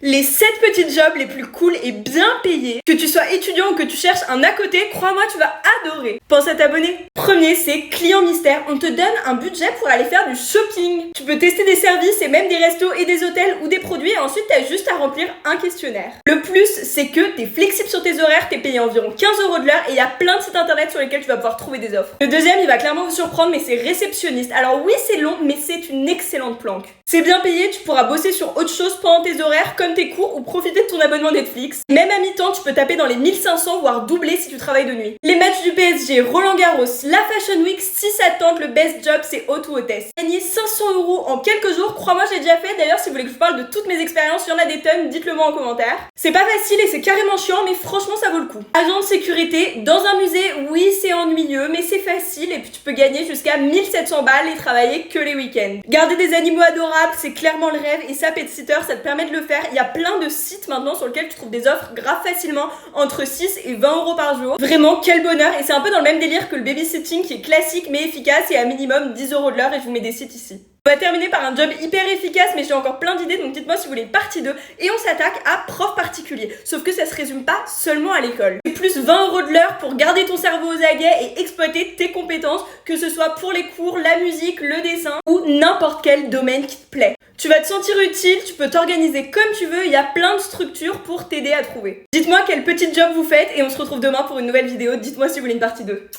Les 7 petits jobs les plus cool et bien payés. Que tu sois étudiant ou que tu cherches un à côté, crois-moi, tu vas adorer. Pense à t'abonner. Premier, c'est client mystère. On te donne un budget pour aller faire du shopping. Tu peux tester des services et même des restos et des hôtels ou des produits et ensuite t'as juste à remplir un questionnaire. Le plus, c'est que t'es flexible sur tes horaires, t'es payé environ 15 € de l'heure et il y a plein de sites internet sur lesquels tu vas pouvoir trouver des offres. Le deuxième, il va clairement vous surprendre, mais c'est réceptionniste. Alors oui, c'est long, mais c'est une excellente planque. C'est bien payé, tu pourras bosser sur autre chose pendant tes horaires, comme tes cours ou profiter de ton abonnement Netflix. Même à mi-temps, tu peux taper dans les 1500 voire doubler si tu travailles de nuit. Les matchs du PSG, Roland Garros, la Fashion Week, si ça te tente, le best job c'est auto hôtesse. Gagner 500 € en quelques jours, crois-moi, j'ai déjà fait. D'ailleurs, si vous voulez que je vous parle de toutes mes expériences, il y en a des tonnes, dites-le moi en commentaire. C'est pas facile et c'est carrément chiant, mais franchement ça vaut le coup. Agent de sécurité, dans un musée, oui c'est ennuyeux, mais c'est facile et puis tu peux gagner jusqu'à 1700 balles et travailler que les week-ends. Garder des animaux adorables, c'est clairement le rêve et ça, Petsitter, ça te permet de le faire. Il y a plein de sites maintenant sur lesquels tu trouves des offres grave facilement, entre 6 et 20 € par jour. Vraiment, quel bonheur, et c'est un peu dans le même délire que le babysitting qui est classique mais efficace et à minimum 10 € de l'heure, et je vous mets des sites ici. On va terminer par un job hyper efficace, mais j'ai encore plein d'idées, donc dites-moi si vous voulez une partie 2. Et on s'attaque à prof particulier. Sauf que ça se résume pas seulement à l'école. C'est plus 20 € de l'heure pour garder ton cerveau aux aguets et exploiter tes compétences, que ce soit pour les cours, la musique, le dessin ou n'importe quel domaine qui te plaît. Tu vas te sentir utile, tu peux t'organiser comme tu veux, il y a plein de structures pour t'aider à trouver. Dites-moi quel petit job vous faites et on se retrouve demain pour une nouvelle vidéo. Dites-moi si vous voulez une partie 2.